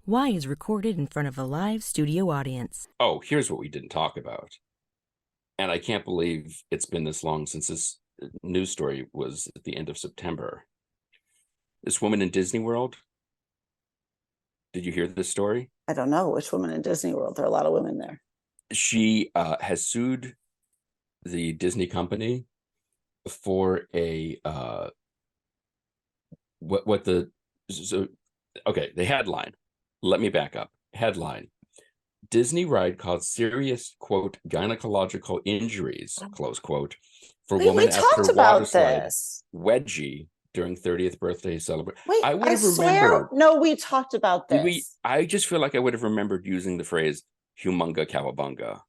Why is recorded in front of a live studio audience. Oh, here's what we didn't talk about. And I can't believe it's been this long since this news story was at the end of September. This woman in Disney World. Did you hear this story? I don't know which woman in Disney World. There are a lot of women there. She has sued the Disney company for a the headline. Let me back up. Headline: Disney ride caused serious, quote, gynecological injuries, close quote, for woman after water slide wedgie during 30th birthday celebration. Wait, I swear, no, we talked about this. I just feel like I would have remembered using the phrase humunga cowabunga.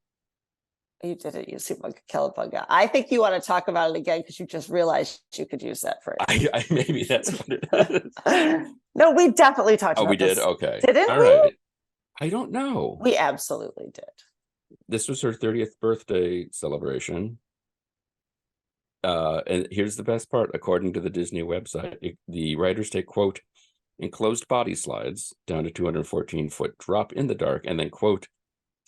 You didn't use humunga cowabunga. I think you want to talk about it again because you just realized you could use that phrase. Maybe that's what it is. No, we definitely talked about this. We did? Okay. Didn't All we? Right. I don't know. We absolutely did. This was her 30th birthday celebration. And here's the best part. According to the Disney website, the riders take, quote, enclosed body slides down a 214-foot drop in the dark and then, quote,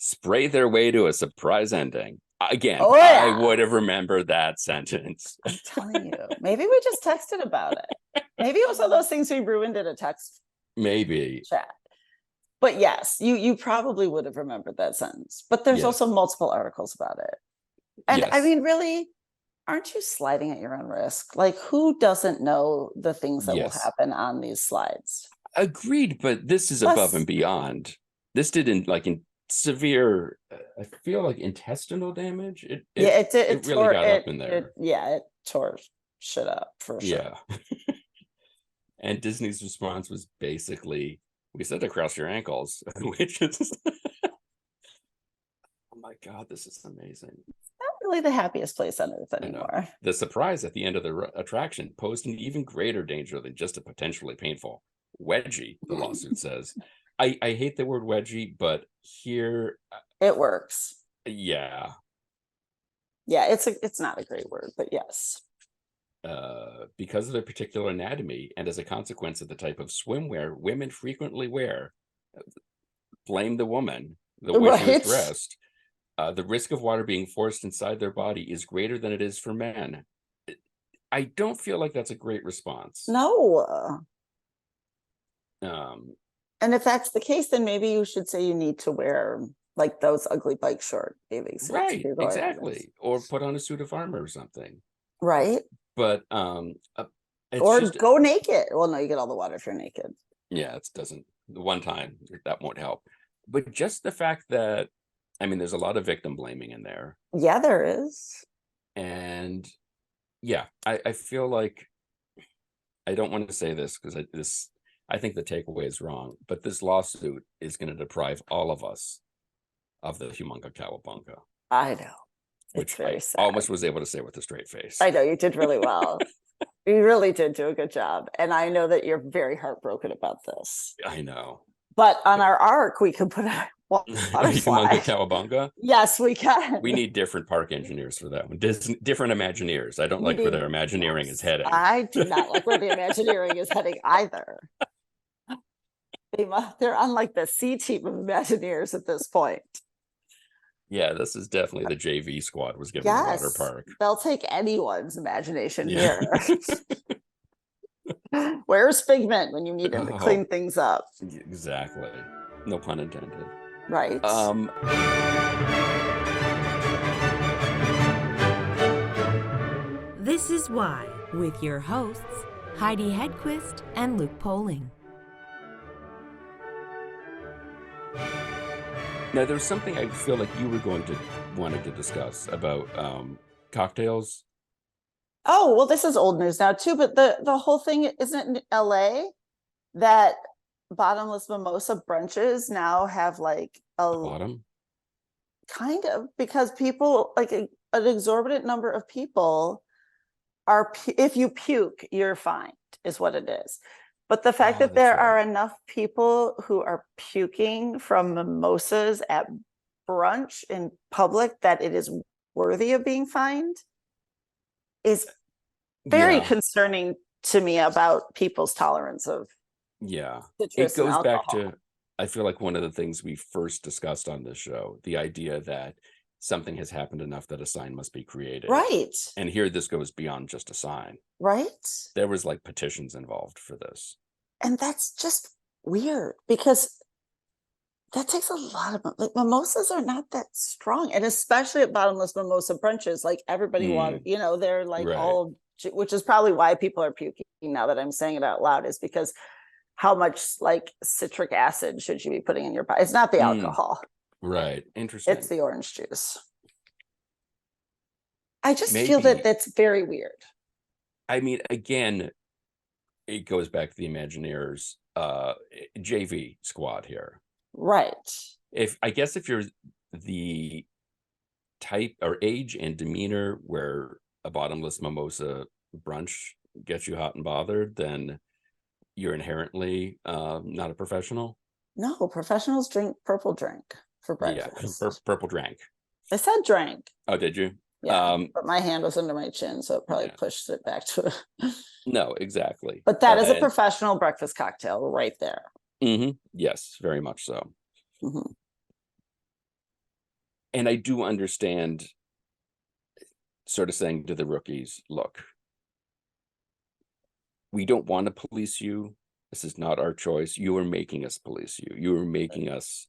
spray their way to a surprise ending. Again, I would have remembered that sentence. I'm telling you. Maybe we just texted about it. Maybe it was one of those things we ruined in a text Maybe chat. But yes, you probably would have remembered that sentence. But there's also multiple articles about it. And I mean, really, aren't you sliding at your own risk? Like, who doesn't know the things that will happen on these slides? Agreed, but this is above and beyond. This didn't in severe, I feel like intestinal damage. It really got up in there. It tore shit up for sure. Yeah. And Disney's response was basically, we said to cross your ankles, which is, oh my God, this is amazing. Not really the happiest place on earth anymore. The surprise at the end of the attraction posed an even greater danger than just a potentially painful wedgie, the lawsuit says. I hate the word wedgie, but here it works. Yeah. Yeah, it's not a great word, but yes. Because of their particular anatomy and as a consequence of the type of swimwear women frequently wear, blame the woman, the way she was dressed, the risk of water being forced inside their body is greater than it is for men. I don't feel like that's a great response. No. And if that's the case, then maybe you should say you need to wear like those ugly bike short bathing suits. Right, exactly. Or put on a suit of armor or something. Right. But or go naked. Well, no, you get all the water if you're naked. Yeah, it doesn't. The one time that won't help. But just the fact that, I mean, there's a lot of victim blaming in there. Yeah, there is. And yeah, I feel like, I don't want to say this because I think the takeaway is wrong, but this lawsuit is going to deprive all of us of the humunga cowabunga. I know. Which I almost was able to say with a straight face. I know, you did really well. You really did do a good job. And I know that you're very heartbroken about this. I know. But on our arc, we can put a humunga cowabunga? Yes, we can. We need different park engineers for that one. Different Imagineers. I don't like where their Imagineering is heading. I do not like where the Imagineering is heading either. They're on like the C team of Imagineers at this point. Yeah, this is definitely the JV squad was given the water park. They'll take anyone's imagination here. Where's Figment when you need him to clean things up? Exactly. No pun intended. Right. This is Why, with your hosts, Heidi Hedquist and Luke Poling. Now, there's something I feel like you were wanted to discuss about cocktails. Oh, well, this is old news now too, but the whole thing isn't in LA that bottomless mimosa brunches now have like a bottom, kind of, because people like an exorbitant number of people are, if you puke, you're fined, is what it is. But the fact that there are enough people who are puking from mimosas at brunch in public that it is worthy of being fined is very concerning to me about people's tolerance of it goes back to I feel like one of the things we first discussed on this show, the idea that something has happened enough that a sign must be created. Right. And here this goes beyond just a sign. Right. There was like petitions involved for this. And that's just weird because that takes a lot of, like, mimosas are not that strong. And especially at bottomless mimosa brunches, like everybody wants, they're like all, which is probably why people are puking now that I'm saying it out loud, is because how much like citric acid should you be putting in your pie? It's not the alcohol. Right. Interesting. It's the orange juice. I just feel that that's very weird. I mean, again, it goes back to the Imagineers JV squad here. Right. I guess if you're the type or age and demeanor where a bottomless mimosa brunch gets you hot and bothered, then you're inherently not a professional. No, professionals drink purple drink for breakfast. Yeah, purple drink. I said drank. Oh, did you? Yeah, but my hand was under my chin, so it probably pushed it back to it. No, exactly. But that is a professional breakfast cocktail right there. Yes, very much so. Mm-hmm. And I do understand sort of saying to the rookies, look, we don't want to police you. This is not our choice. You are making us police you. You are making us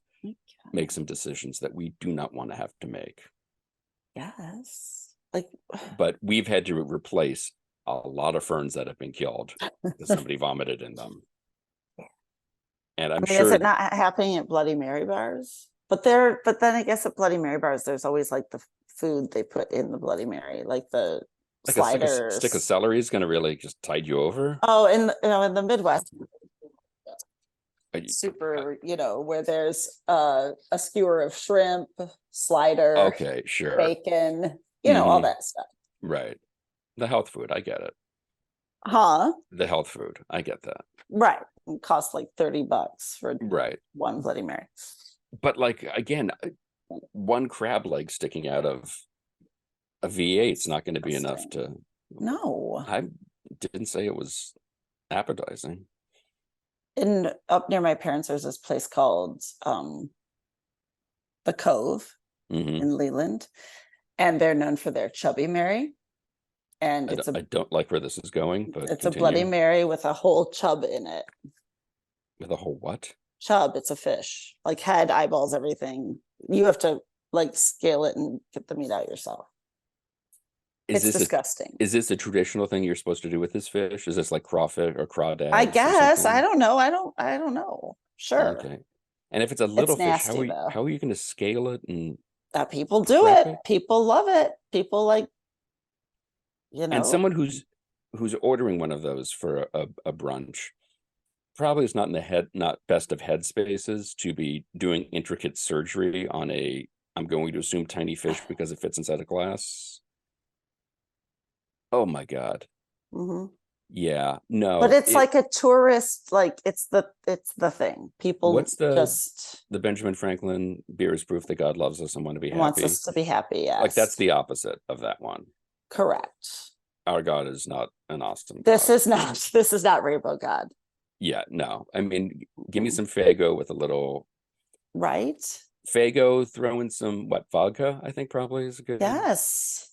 make some decisions that we do not want to have to make. Yes. But we've had to replace a lot of ferns that have been killed because somebody vomited in them. And I'm sure, is it not happening at Bloody Mary bars? But then I guess at Bloody Mary bars, there's always like the food they put in the Bloody Mary, like the sliders. A stick of celery is going to really just tide you over. Oh, in the Midwest, super, where there's a skewer of shrimp, slider, okay, sure, bacon, all that stuff. Right. The health food, I get it. Huh? The health food, I get that. Right. It costs like $30 for one Bloody Mary. But like, again, one crab leg sticking out of a V8 is not going to be enough to. No. I didn't say it was appetizing. And up near my parents, there's this place called The Cove in Leland. And they're known for their Chubby Mary. And I don't like where this is going, but it's a Bloody Mary with a whole chub in it. With a whole what? Chub. It's a fish, like head, eyeballs, everything. You have to like scale it and get the meat out yourself. It's disgusting. Is this a traditional thing you're supposed to do with this fish? Is this like crawfish or crawdad? I guess. I don't know. I don't know. Sure. Okay. And if it's a little fish, nasty, how are you going to scale it? And people do it. People love it. People like, And someone who's ordering one of those for a brunch probably is not in the not best of headspaces to be doing intricate surgery on I'm going to assume tiny fish because it fits inside a glass. Oh my God. Yeah, no. But it's like a tourist, like it's the thing. People what's the Benjamin Franklin beer is proof that God loves us and want to be happy. Wants us to be happy, yes. Like that's the opposite of that one. Correct. Our God is not an awesome This God. This is not Rainbow God. Yeah, no. I mean, give me some Faygo with a little Faygo, throw in some vodka, I think probably is a good. Yes.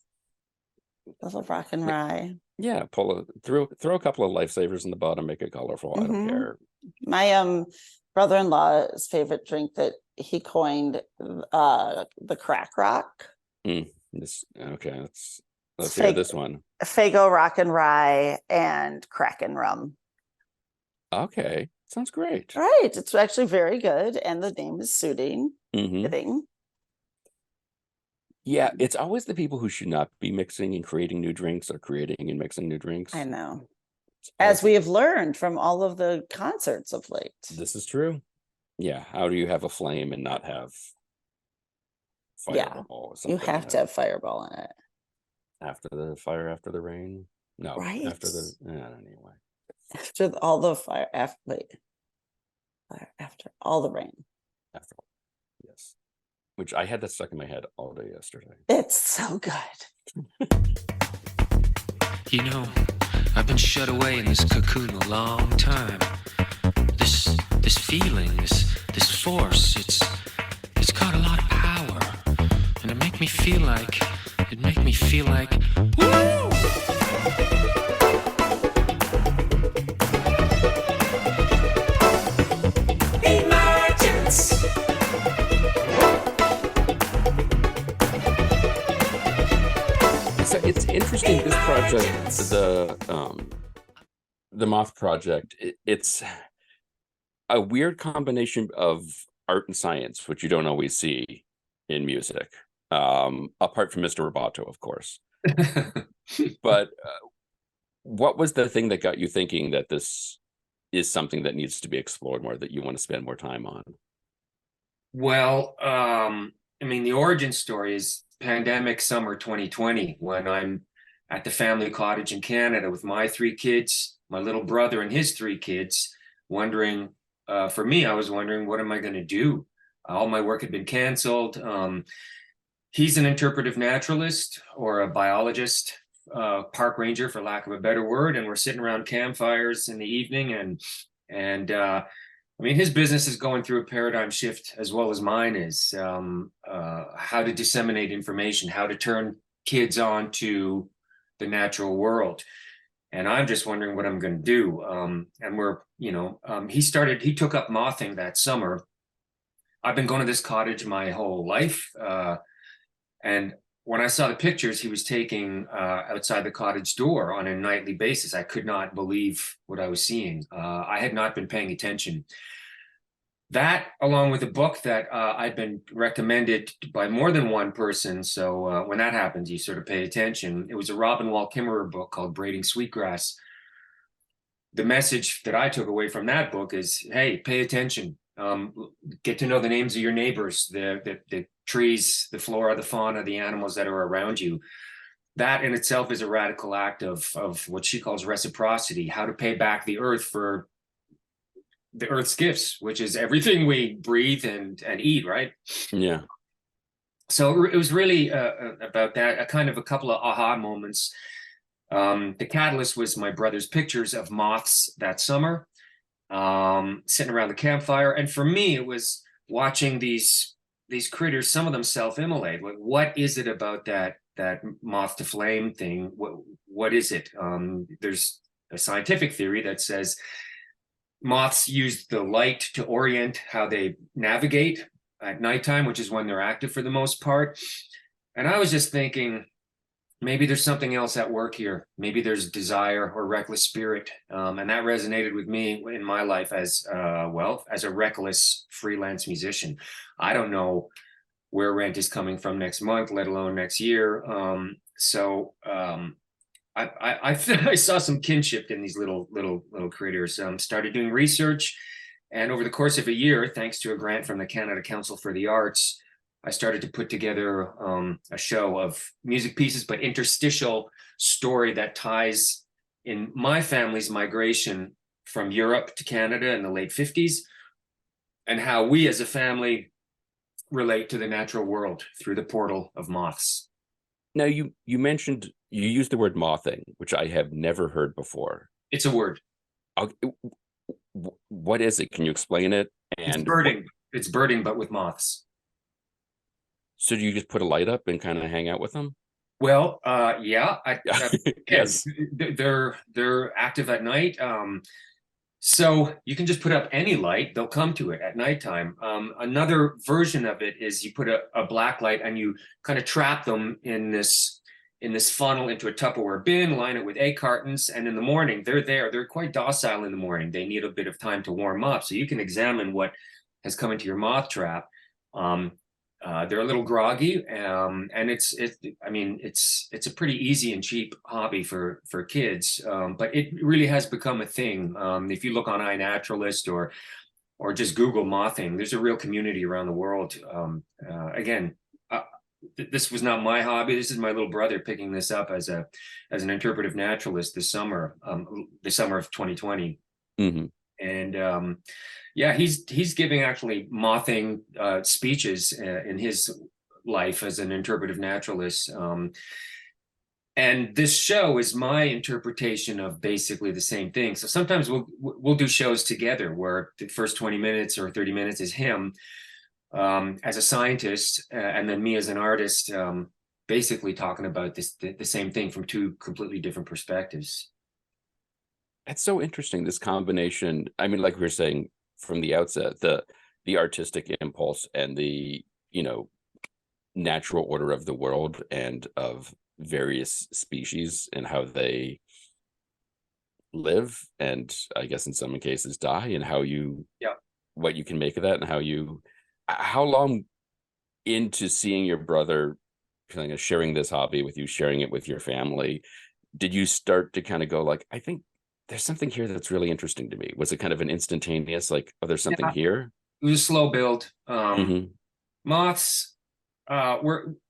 A little rock and rye. Yeah, throw a couple of lifesavers in the bottom, make it colorful. I don't care. My brother-in-law's favorite drink that he coined the crack rock. Let's hear this one. Faygo, rock and rye, and Kraken rum. Okay, sounds great. Right, it's actually very good, and the name is fitting. Yeah, it's always the people who should not be mixing and creating new drinks or creating and mixing new drinks. I know. As we have learned from all of the concerts of late. This is true. Yeah, how do you have a flame and not have fireball? Yeah, you have to have fireball in it. After the fire, after the rain? No, right. Anyway. After all the fire, after all the rain. Yes. Which I had that stuck in my head all day yesterday. It's so good. I've been shut away in this cocoon a long time. This feeling, this force. It's got a lot of power, and it make me feel like woo! Emergence. So it's interesting, this project, the Moth Project, it's a weird combination of art and science, which you don't always see in music, apart from Mr. Roboto, of course. But what was the thing that got you thinking that this is something that needs to be explored more, that you want to spend more time on? Well, I mean, the origin story is pandemic summer 2020, when I'm at the family cottage in Canada with my 3 kids, my little brother and his 3 kids, wondering, for me, I was wondering, what am I going to do? All my work had been canceled. He's an interpretive naturalist, or a biologist, park ranger, for lack of a better word, and we're sitting around campfires in the evening, and I mean, his business is going through a paradigm shift as well as mine is. How to disseminate information, how to turn kids on to the natural world. And I'm just wondering what I'm going to do. And we're, he took up mothing that summer. I've been going to this cottage my whole life. And when I saw the pictures he was taking outside the cottage door on a nightly basis, I could not believe what I was seeing. I had not been paying attention. That, along with a book that I'd been recommended by more than one person. So when that happens, you sort of pay attention. It was a Robin Wall Kimmerer book called Braiding Sweetgrass. The message that I took away from that book is, hey, pay attention. Get to know the names of your neighbors, the trees, the flora, the fauna, the animals that are around you. That in itself is a radical act of what she calls reciprocity, how to pay back the earth for the earth's gifts, which is everything we breathe and eat, right? Yeah. So it was really about that, a kind of a couple of aha moments. The catalyst was my brother's pictures of moths that summer, sitting around the campfire. And for me, it was watching these critters, some of them self-immolate. Like, what is it about that moth to flame thing? What is it? There's a scientific theory that says moths use the light to orient how they navigate at nighttime, which is when they're active for the most part. And I was just thinking, maybe there's something else at work here. Maybe there's desire or reckless spirit. And that resonated with me in my life as a reckless freelance musician. I don't know where rent is coming from next month, let alone next year. I saw some kinship in these little critters. Started doing research, and over the course of a year, thanks to a grant from the Canada Council for the Arts, I started to put together a show of music pieces, but interstitial story that ties in my family's migration from Europe to Canada in the late 50s, and how we as a family relate to the natural world through the portal of moths. Now, you mentioned, you used the word mothing, which I have never heard before. It's a word. What is it? Can you explain it? And it's birding. It's birding, but with moths. So do you just put a light up and kind of hang out with them? Well, yeah. Yes. They're active at night. So you can just put up any light, they'll come to it at nighttime. Another version of it is you put a black light and you kind of trap them in this funnel into a Tupperware bin, line it with egg cartons, and in the morning, they're there. They're quite docile in the morning. They need a bit of time to warm up. So you can examine what has come into your moth trap. They're a little groggy, and it's a pretty easy and cheap hobby for kids, but it really has become a thing. If you look on iNaturalist or just Google mothing, there's a real community around the world. This was not my hobby. This is my little brother picking this up as an interpretive naturalist this summer, the summer of 2020. Mm-hmm. And he's giving actually mothing speeches in his life as an interpretive naturalist. And this show is my interpretation of basically the same thing. So sometimes we'll do shows together where the first 20 minutes or 30 minutes is him as a scientist, and then me as an artist, basically talking about the same thing from two completely different perspectives. It's so interesting, this combination. I mean, like we were saying from the outset, the artistic impulse and the, you know, natural order of the world and of various species and how they live, and I guess in some cases die, and how you, what you can make of that, and how long into seeing your brother kind of sharing this hobby with you, sharing it with your family, did you start to kind of go like, I think there's something here that's really interesting to me? Was it kind of an instantaneous, like, oh, there's something here? It was a slow build. Mhm. Moths,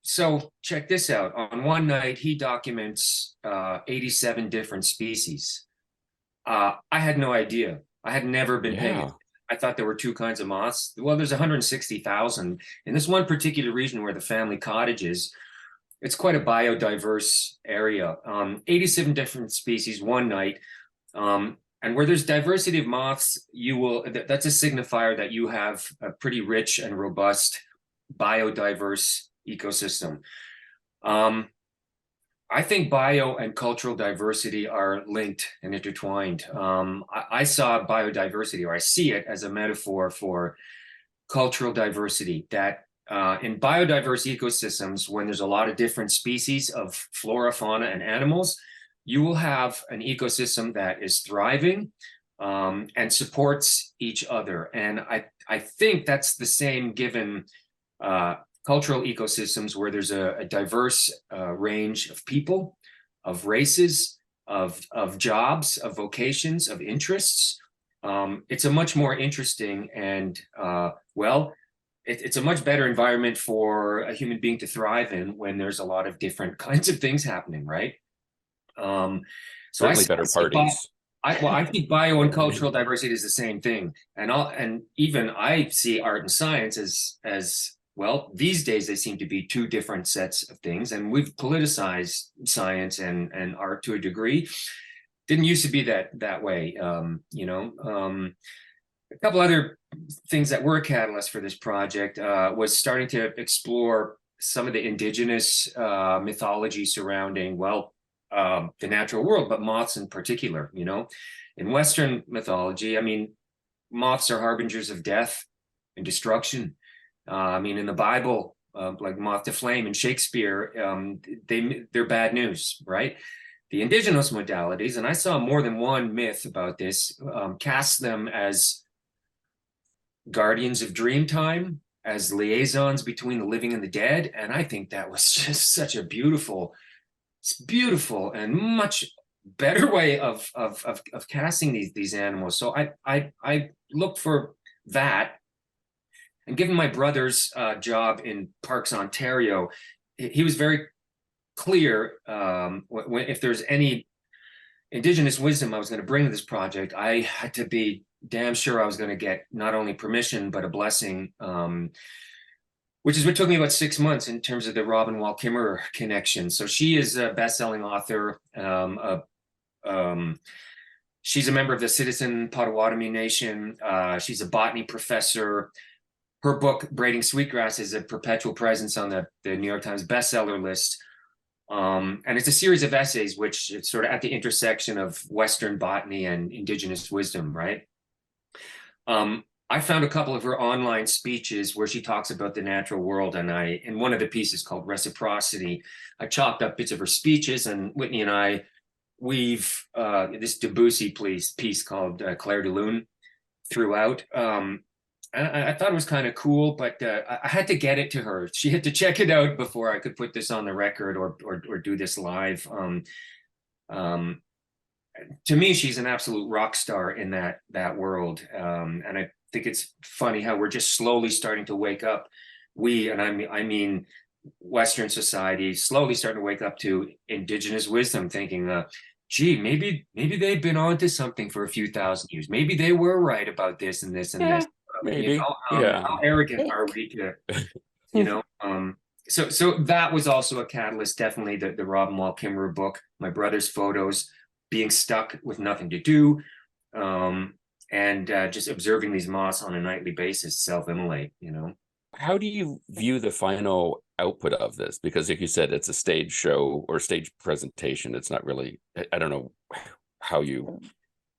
so check this out. On one night, he documents 87 different species. I had no idea. I had never been paying attention. I thought there were two kinds of moths. Well, there's 160,000 in this one particular region where the family cottage is. It's quite a biodiverse area. 87 different species one night. And where there's diversity of moths, that's a signifier that you have a pretty rich and robust biodiverse ecosystem. I think bio and cultural diversity are linked and intertwined. I saw biodiversity, or I see it as a metaphor for cultural diversity, that in biodiverse ecosystems, when there's a lot of different species of flora, fauna, and animals, you will have an ecosystem that is thriving and supports each other. And I think that's the same given cultural ecosystems where there's a diverse range of people, of races, of jobs, of vocations, of interests. It's a much more interesting and, it's a much better environment for a human being to thrive in when there's a lot of different kinds of things happening, right? So certainly better parties. I think bio and cultural diversity is the same thing, and even I see art and science as well. These days they seem to be two different sets of things, and we've politicized science and art to a degree. Didn't used to be that way, A couple other things that were a catalyst for this project was starting to explore some of the indigenous mythology surrounding, the natural world, but moths in particular. In Western mythology, I mean, moths are harbingers of death and destruction. In the Bible, like moth to flame in Shakespeare, they're bad news, right? The indigenous modalities, and I saw more than one myth about this, cast them as guardians of dream time, as liaisons between the living and the dead. And I think that was just such a beautiful and much better way of casting these animals. So I looked for that. And given my brother's job in Parks Ontario, he was very clear if there's any indigenous wisdom I was going to bring to this project, I had to be damn sure I was going to get not only permission, but a blessing, which is what took me about 6 months in terms of the Robin Wall Kimmerer connection. So she is a best-selling author. She's a member of the Citizen Potawatomi Nation. She's a botany professor. Her book, Braiding Sweetgrass, is a perpetual presence on the New York Times bestseller list. And it's a series of essays which is sort of at the intersection of Western botany and indigenous wisdom, right? I found a couple of her online speeches where she talks about the natural world, and in one of the pieces called Reciprocity, I chopped up bits of her speeches, and Whitney and I weave this Debussy piece called Clair de Lune throughout. I thought it was kind of cool, but I had to get it to her. She had to check it out before I could put this on the record or do this live. To me, she's an absolute rock star in that world. And I think it's funny how we're just slowly starting to wake up. I mean Western society, slowly starting to wake up to indigenous wisdom, thinking, gee, maybe they've been onto something for a few thousand years. Maybe they were right about this and this and this. Maybe. How arrogant are we to, so that was also a catalyst, definitely the Robin Wall Kimmerer book, my brother's photos, being stuck with nothing to do, and just observing these moths on a nightly basis self-immolate, you know. How do you view the final output of this? Because like you said, it's a stage show or stage presentation. It's not really, I don't know how you,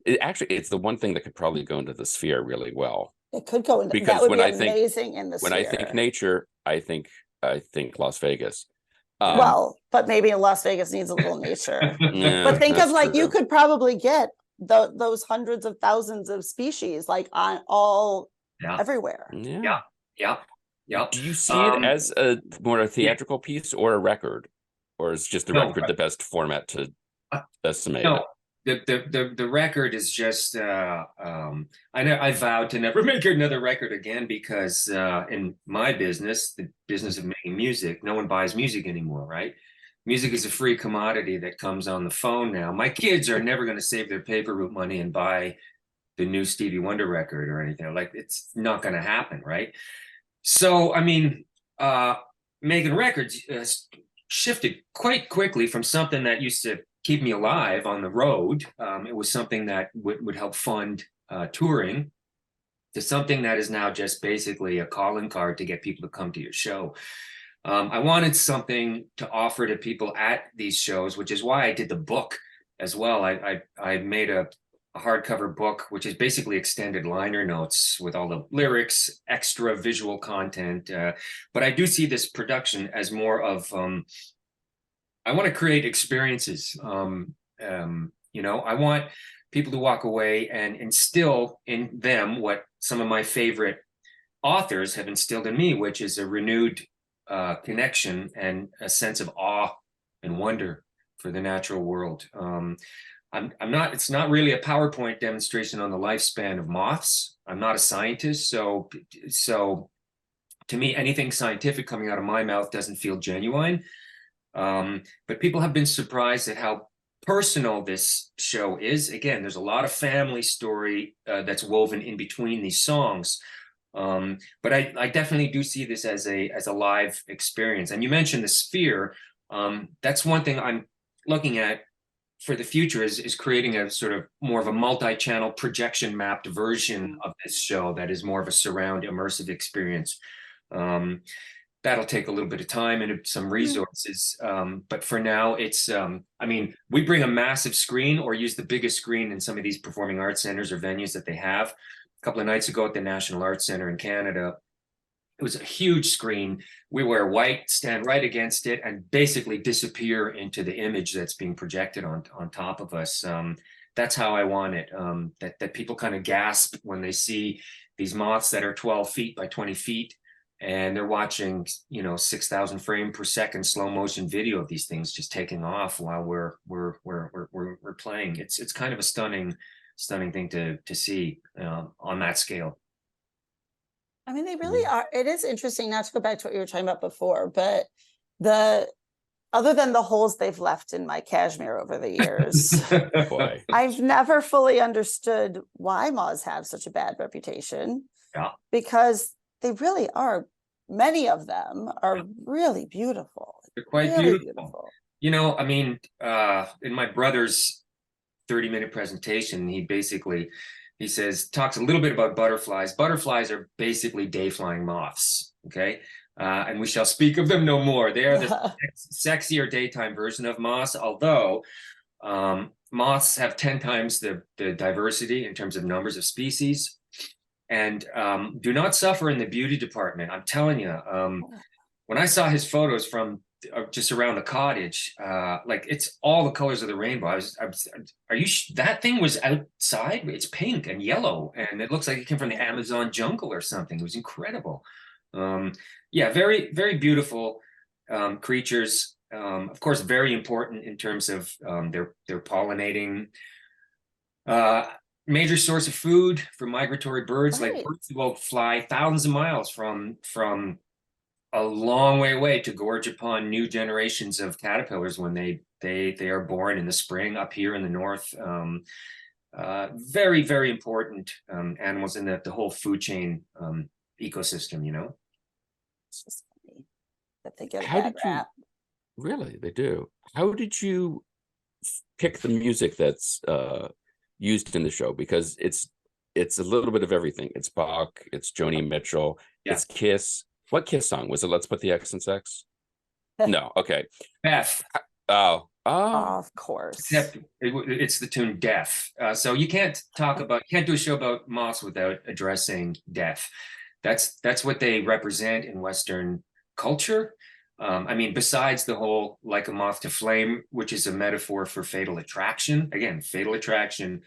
it's the one thing that could probably go into the sphere really well. It could go into, Because that would when be I think, amazing in the when I think sphere. nature, I think Las Vegas. Well, but maybe Las Vegas needs a little nature. Yeah, But think of that's like, you true. could probably get those hundreds of thousands of species like on all everywhere. Yeah. Yeah. Do you see it as a more a theatrical piece or a record, or is just the record the best format to estimate it? The record is just I vowed to never make another record again, because in my business, the business of making music, no one buys music anymore, right? Music is a free commodity that comes on the phone now. My kids are never going to save their paper route money and buy the new Stevie Wonder record or anything. Like, it's not going to happen, right? So, I mean, making records shifted quite quickly from something that used to keep me alive on the road. It was something that would help fund touring, to something that is now just basically a calling card to get people to come to your show. I wanted something to offer to people at these shows, which is why I did the book as well. I made a hardcover book, which is basically extended liner notes with all the lyrics, extra visual content. But I do see this production as more of, I want to create experiences. You know, I want people to walk away and instill in them what some of my favorite authors have instilled in me, which is a renewed connection and a sense of awe and wonder for the natural world. I'm not, it's not really a PowerPoint demonstration on the lifespan of moths. I'm not a scientist. So to me, anything scientific coming out of my mouth doesn't feel genuine. But people have been surprised at how personal this show is. Again, there's a lot of family story that's woven in between these songs. But I definitely do see this as a live experience. And you mentioned the sphere. That's one thing I'm looking at for the future, is creating a sort of more of a multi-channel projection mapped version of this show that is more of a surround immersive experience. That'll take a little bit of time and some resources. But for now, it's, I mean, we bring a massive screen or use the biggest screen in some of these performing arts centers or venues that they have. A couple of nights ago at the National Arts Center in Canada, it was a huge screen. We wear white, stand right against it, and basically disappear into the image that's being projected on top of us. That's how I want it. That people kind of gasp when they see these moths that are 12 feet by 20 feet, and they're watching, you know, 6,000 frame per second slow motion video of these things just taking off while we're playing. It's kind of a stunning thing to see on that scale. I mean, they really are. It is interesting, not to go back to what you were talking about before, but other than the holes they've left in my cashmere over the years, Boy. I've never fully understood why moths have such a bad reputation. Yeah. Because they really are, many of them are really beautiful. They're quite really beautiful. You know, I mean, in my brother's 30-minute presentation, he says, talks a little bit about butterflies. Butterflies are basically day-flying moths, okay? And we shall speak of them no more. They are the sexier daytime version of moths, although moths have 10 times the diversity in terms of numbers of species, and do not suffer in the beauty department. I'm telling you, when I saw his photos from just around the cottage, like, it's all the colors of the rainbow. Are you, that thing was outside? It's pink and yellow, and it looks like it came from the Amazon jungle or something. It was incredible. Yeah, very, very beautiful creatures. Of course, very important in terms of their pollinating. Major source of food for migratory birds. Right. Like, birds will fly thousands of miles from a long way away to gorge upon new generations of caterpillars when they are born in the spring up here in the north. Very, very important animals in the whole food chain ecosystem, you know. It's just funny that they get a How bad did you rap. really? They do. How did you pick the music that's used in the show? Because it's a little bit of everything. It's Bach, it's Joni Mitchell, Yeah. it's Kiss. What Kiss song was it? Let's Put the X in Sex. No, okay. Beth. Oh, Of course. Except it's the tune Death. So you can't do a show about moths without addressing death. That's what they represent in Western culture. I mean, besides the whole like a moth to flame, which is a metaphor for fatal attraction, again, fatal attraction,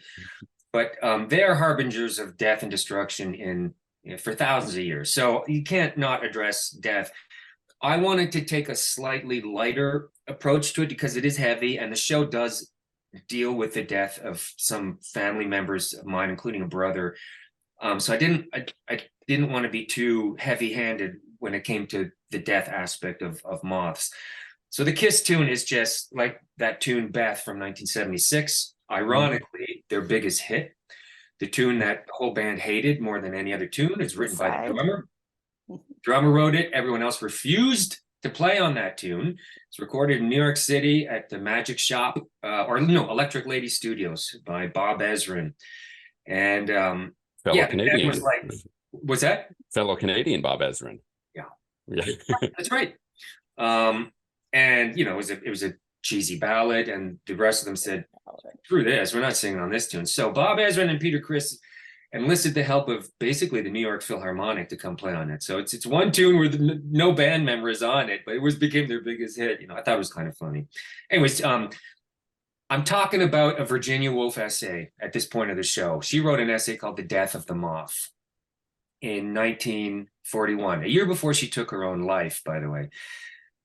but they are harbingers of death and destruction for thousands of years. So you can't not address death. I wanted to take a slightly lighter approach to it because it is heavy, and the show does deal with the death of some family members of mine, including a brother. So I didn't want to be too heavy-handed when it came to the death aspect of moths. So the Kiss tune is just like that tune Beth from 1976. Ironically, their biggest hit, the tune that the whole band hated more than any other tune, is written by the drummer. Drummer wrote it. Everyone else refused to play on that tune. It's recorded in New York City at the Magic Shop, Electric Lady Studios by Bob Ezrin. And fellow Canadian. Was like, was that? Fellow Canadian Bob Ezrin. Yeah. That's right. And it was a cheesy ballad, and the rest of them said, screw this, we're not singing on this tune. So Bob Ezrin and Peter Kiesewalter enlisted the help of basically the New York Philharmonic to come play on it. So it's one tune where no band member is on it, but it became their biggest hit. I thought it was kind of funny. Anyways, I'm talking about a Virginia Woolf essay at this point of the show. She wrote an essay called The Death of the Moth in 1941, a year before she took her own life, by the way.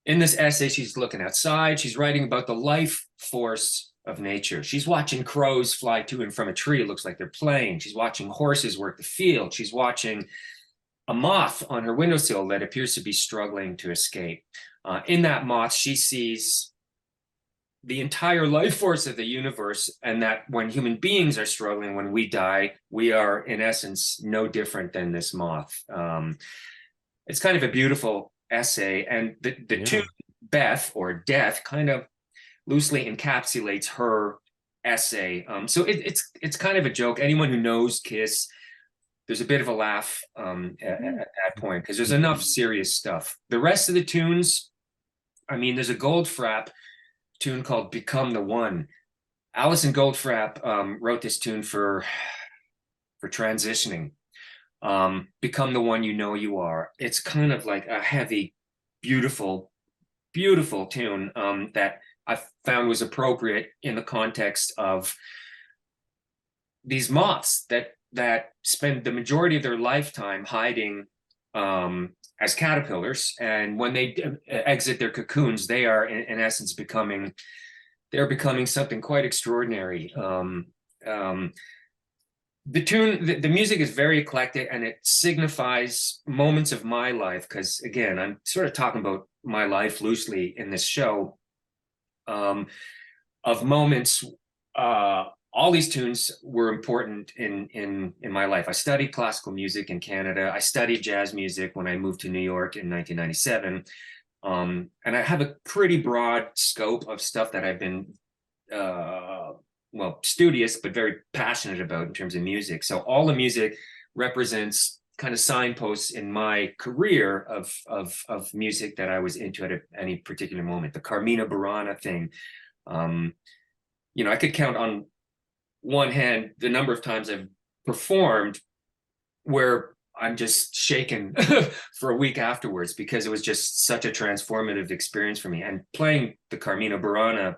In this essay, she's looking outside. She's writing about the life force of nature. She's watching crows fly to and from a tree. It looks like they're playing. She's watching horses work the field. She's watching a moth on her windowsill that appears to be struggling to escape. In that moth, she sees the entire life force of the universe, and that when human beings are struggling, when we die, we are in essence no different than this moth. It's kind of a beautiful essay, and the tune Beth or Death kind of loosely encapsulates her essay. So it's kind of a joke. Anyone who knows Kiss, there's a bit of a laugh at that point because there's enough serious stuff. The rest of the tunes, I mean, there's a Goldfrapp tune called Become the One. Alison Goldfrapp wrote this tune for transitioning. Become the one you know you are. It's kind of like a heavy, beautiful tune that I found was appropriate in the context of these moths that spend the majority of their lifetime hiding as caterpillars, and when they exit their cocoons, they are in essence becoming something quite extraordinary. The music is very eclectic, and it signifies moments of my life, because again, I'm sort of talking about my life loosely in this show, of moments. All these tunes were important in my life. I studied classical music in Canada. I studied jazz music when I moved to New York in 1997. And I have a pretty broad scope of stuff that I've been studious, but very passionate about in terms of music. So all the music represents kind of signposts in my career of music that I was into at any particular moment. The Carmina Burana thing, I could count on one hand the number of times I've performed where I'm just shaken for a week afterwards, because it was just such a transformative experience for me. And playing the Carmina Burana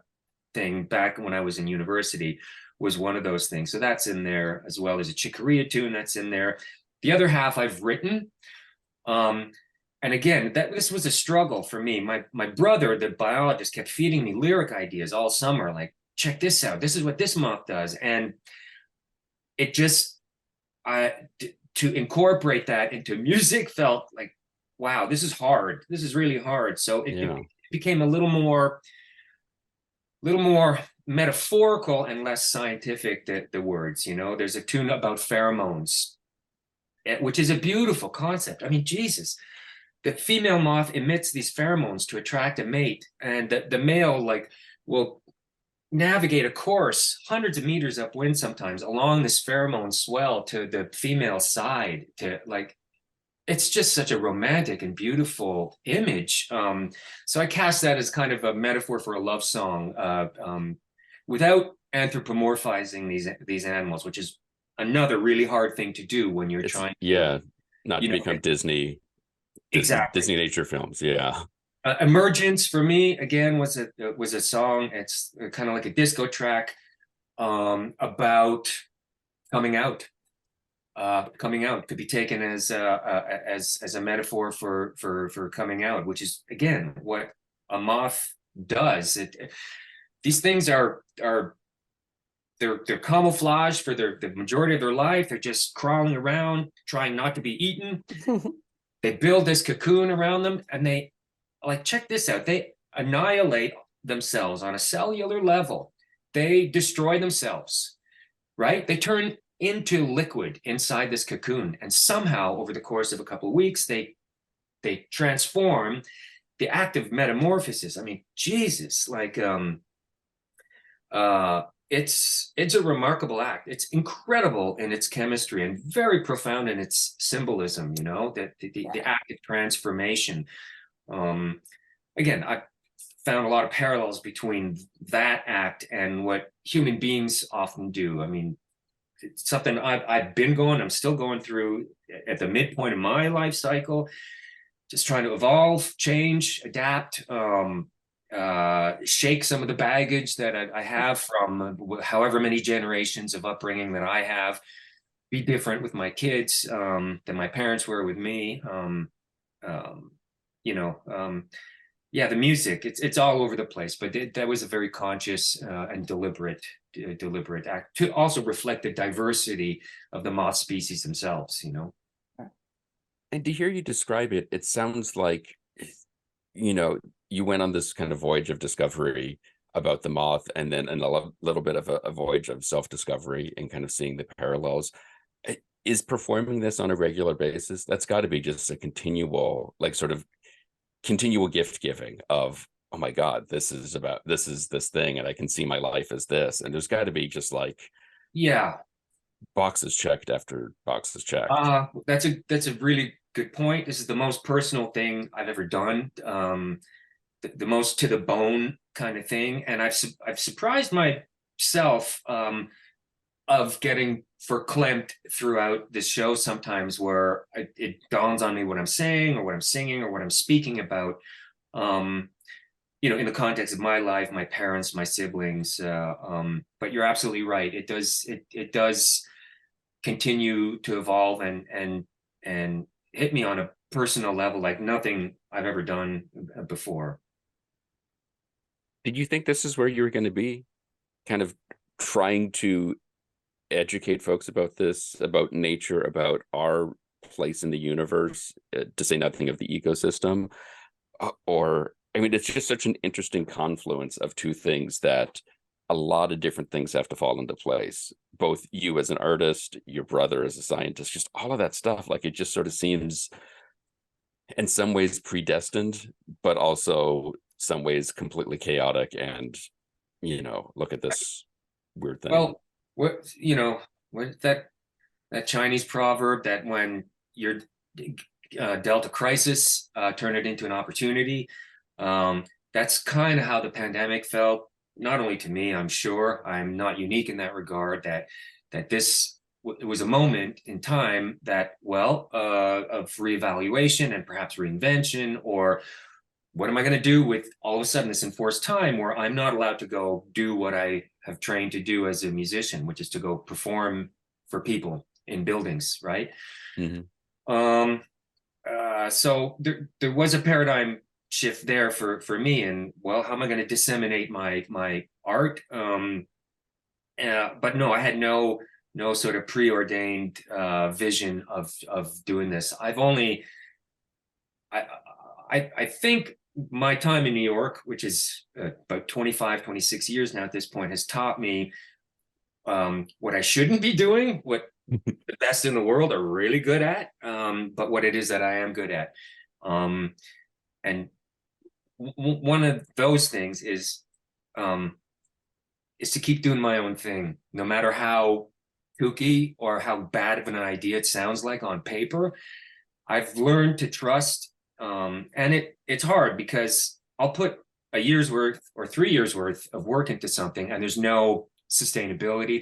thing back when I was in university was one of those things. So that's in there, as well as a Chicoria tune that's in there. The other half I've written. And again, this was a struggle for me. My brother, the biologist, kept feeding me lyric ideas all summer, like, check this out. This is what this moth does. And it just, to incorporate that into music felt like, wow, this is hard. This is really hard. So it became a little more metaphorical and less scientific, the words. There's a tune about pheromones, which is a beautiful concept. I mean, Jesus, the female moth emits these pheromones to attract a mate, and the male like will navigate a course hundreds of meters upwind sometimes along this pheromone swell to the female side to like, it's just such a romantic and beautiful image. So I cast that as kind of a metaphor for a love song, without anthropomorphizing these animals, which is another really hard thing to do when you're trying to, not to become Disney nature films. Emergence for me again was a song. It's kind of like a disco track about coming out. Coming out could be taken as a metaphor for coming out, which is again what a moth does. These things are they're camouflaged for the majority of their life. They're just crawling around, trying not to be eaten. They build this cocoon around them, and they like, check this out. They annihilate themselves on a cellular level. They destroy themselves, right? They turn into liquid inside this cocoon, and somehow over the course of a couple of weeks, they transform. The act of metamorphosis. I mean, Jesus, like it's a remarkable act. It's incredible in its chemistry and very profound in its symbolism, you know, that the act of transformation. Again, I found a lot of parallels between that act and what human beings often do. I mean, it's something I'm still going through at the midpoint of my life cycle, just trying to evolve, change, adapt, shake some of the baggage that I have from however many generations of upbringing that I have, be different with my kids than my parents were with me. The music, it's all over the place, but that was a very conscious and deliberate act to also reflect the diversity of the moth species themselves, you know. And to hear you describe it, it sounds like, you know, you went on this kind of voyage of discovery about the moth, and then a little bit of a voyage of self-discovery and kind of seeing the parallels. Is performing this on a regular basis, that's got to be just a continual, like sort of continual gift giving of, oh my God, this is this thing, and I can see my life as this. And there's got to be just like, boxes checked after boxes checked. That's a really good point. This is the most personal thing I've ever done. The most to the bone kind of thing. And I've surprised myself of getting verklempt throughout this show sometimes, where it dawns on me what I'm saying or what I'm singing or what I'm speaking about, you know, in the context of my life, my parents, my siblings. But you're absolutely right. It does continue to evolve and hit me on a personal level like nothing I've ever done before. Did you think this is where you were going to be, kind of trying to educate folks about this, about nature, about our place in the universe, to say nothing of the ecosystem? Or, I mean, it's just such an interesting confluence of two things that a lot of different things have to fall into place. Both you as an artist, your brother as a scientist, just all of that stuff. Like, it just sort of seems in some ways predestined, but also some ways completely chaotic. And, you know, look at this weird thing. Well, what that Chinese proverb that when you're dealt a crisis, turn it into an opportunity. That's kind of how the pandemic felt. Not only to me, I'm sure I'm not unique in that regard, that this was a moment in time that, of reevaluation and perhaps reinvention, or what am I going to do with all of a sudden this enforced time where I'm not allowed to go do what I have trained to do as a musician, which is to go perform for people in buildings, right? Mm-hmm. So there was a paradigm shift there for me, and how am I going to disseminate my art? But no, I had no sort of preordained vision of doing this. I think my time in New York, which is about 25, 26 years now at this point, has taught me what I shouldn't be doing, what the best in the world are really good at, but what it is that I am good at. And one of those things is to keep doing my own thing, no matter how kooky or how bad of an idea it sounds like on paper. I've learned to trust, and it's hard because I'll put a year's worth or 3 years worth of work into something, and there's no sustainability.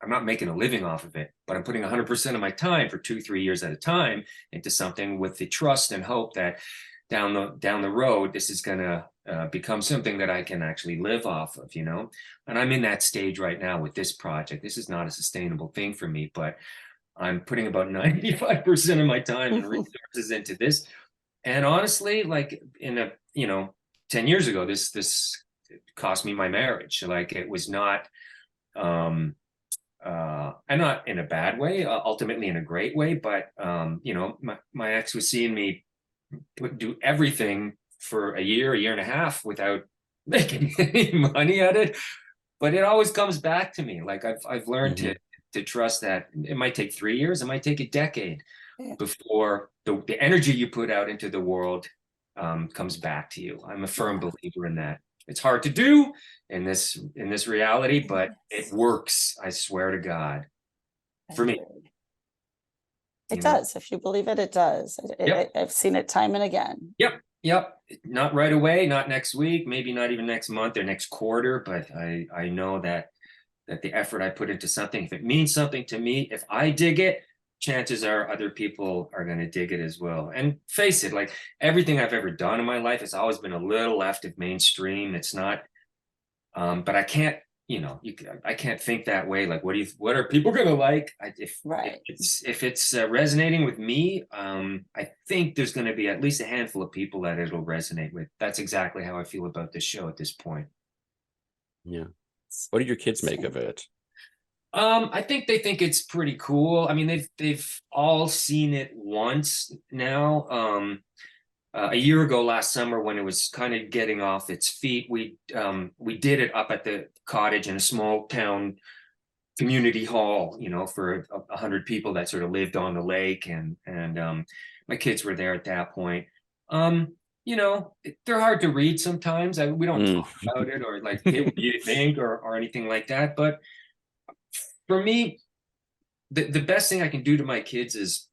I'm not making a living off of it, but I'm putting 100% of my time for 2-3 years at a time into something with the trust and hope that down the road, this is going to become something that I can actually live off of, And I'm in that stage right now with this project. This is not a sustainable thing for me, but I'm putting about 95% of my time and resources into this. And honestly, like 10 years ago, this cost me my marriage. Like, it was not, and not in a bad way, ultimately in a great way, but my ex was seeing me do everything for a year and a half without making any money at it. But it always comes back to me. Like, I've learned to trust that it might take 3 years, it might take a decade before the energy you put out into the world comes back to you. I'm a firm believer in that. It's hard to do in this reality, but it works. I swear to God, for me. It does. If you believe it, it does. I've seen it time and again. Yep. Not right away, not next week, maybe not even next month or next quarter, but I know that the effort I put into something, if it means something to me, if I dig it, chances are other people are going to dig it as well. And face it, like, everything I've ever done in my life has always been a little left of mainstream. It's not, but I can't, I can't think that way. Like, what are people going to like? If it's resonating with me, I think there's going to be at least a handful of people that it'll resonate with. That's exactly how I feel about this show at this point. Yeah. What do your kids make of it? I think they think it's pretty cool. I mean, they've all seen it once now. A year ago, last summer, when it was kind of getting off its feet, we did it up at the cottage in a small town community hall, for 100 people that sort of lived on the lake, and my kids were there at that point. They're hard to read sometimes. We don't talk about it or like, hey, what do you think, or anything like that. But for me, the best thing I can do to my kids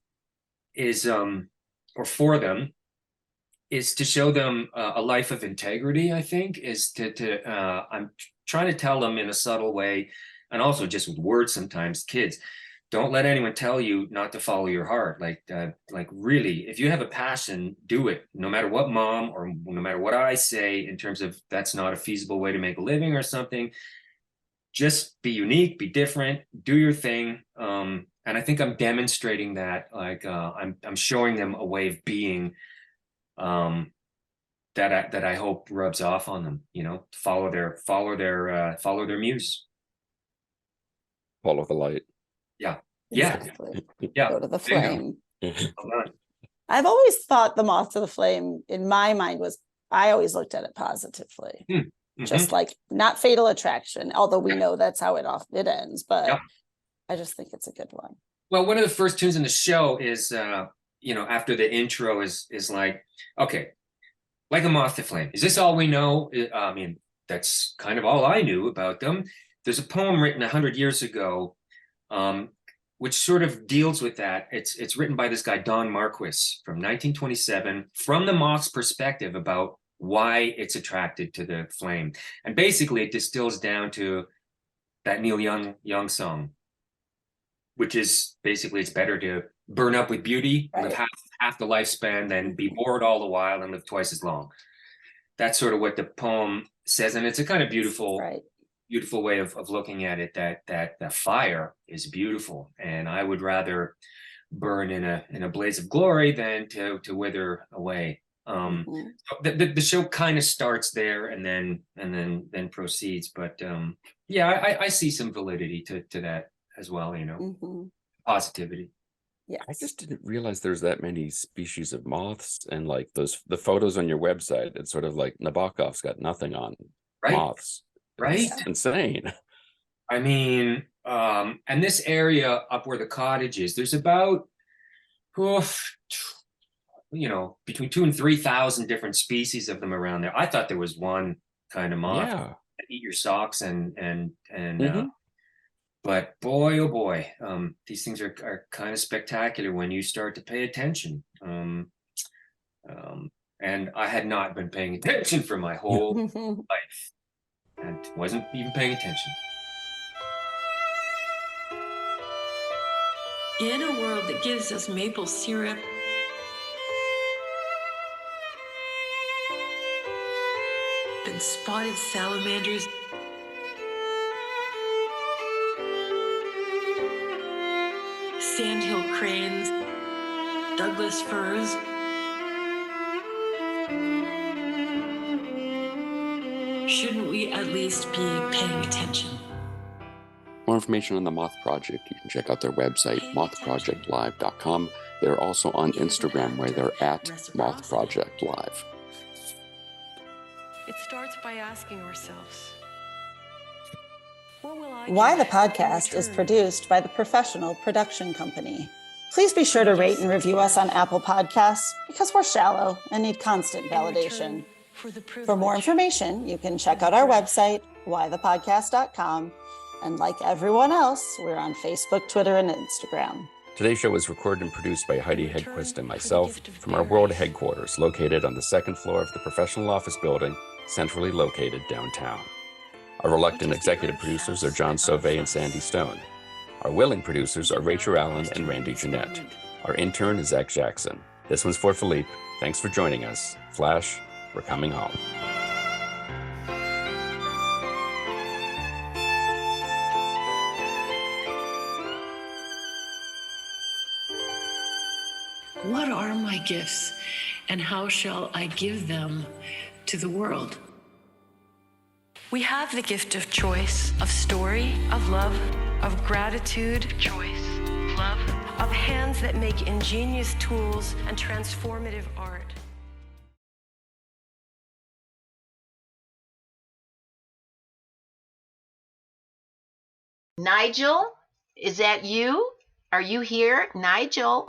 or for them, is to show them a life of integrity. I think is I'm trying to tell them in a subtle way, and also just with words sometimes. Kids, don't let anyone tell you not to follow your heart. Like really, if you have a passion, do it. No matter what mom or no matter what I say in terms of that's not a feasible way to make a living or something. Just be unique, be different, do your thing. And I think I'm demonstrating that. Like I'm showing them a way of being that I hope rubs off on them. Follow their muse. Follow the light. Yeah. Exactly. Yeah. Go to the flame. Well I've always thought the moth to the flame in my mind I always looked at it positively. Just like not fatal attraction, although we know that's how it ends, but I just think it's a good one. Well, one of the first tunes in the show is after the intro is like, okay, like a moth to flame. Is this all we know? I mean, that's kind of all I knew about them. There's a poem written 100 years ago, which sort of deals with that. It's written by this guy, Don Marquis, from 1927, from the moth's perspective about why it's attracted to the flame. And basically it distills down to that Neil Young song, which is basically, it's better to burn up with beauty, live half the lifespan, than be bored all the while and live twice as long. That's sort of what the poem says. And it's a kind of beautiful way of looking at it, that the fire is beautiful. And I would rather burn in a blaze of glory than to wither away. The show kind of starts there and then proceeds, but I see some validity to that as well, positivity. Yeah, I just didn't realize there's that many species of moths, and like the photos on your website, it's sort of like Nabokov's got nothing on moths, right? It's insane. I mean, and this area up where the cottage is, there's about between 2,000 and 3,000 different species of them around there. I thought there was one kind of moth Yeah. that eat your socks and Mhm. but boy, oh boy, these things are kind of spectacular when you start to pay attention. And I had not been paying attention for my whole life and wasn't even paying attention. In a world that gives us maple syrup and spotted salamanders, sandhill cranes, Douglas firs, shouldn't we at least be paying attention? More information on the Moth Project, you can check out their website, mothprojectlive.com. They're also on Instagram, where they're at Moth Project Live. It starts by asking ourselves, what will I Why the give Podcast in is return? produced by the Professional Production Company. Please be sure to rate and review us on Apple Podcasts because we're shallow and need constant In validation. return for the For more privilege. information, you can check out our website, whythepodcast.com. And like everyone else, we're on Facebook, Twitter, and Instagram. Today's show was recorded and produced by Heidi Hedquist and myself from our world headquarters, located on the second floor of the professional office building, centrally located downtown. Our reluctant executive producers are John Sauvé and Sandy Stone. Our willing producers are Rachel Allen and Randy Jeanette. Our intern is Zach Jackson. This one's for Philippe. Thanks for joining us. Flash, we're coming home. What are my gifts and how shall I give them to the world? We have the gift of choice, of story, of love, of gratitude, choice, love, of hands that make ingenious tools and transformative art. Nigel, is that you? Are you here, Nigel?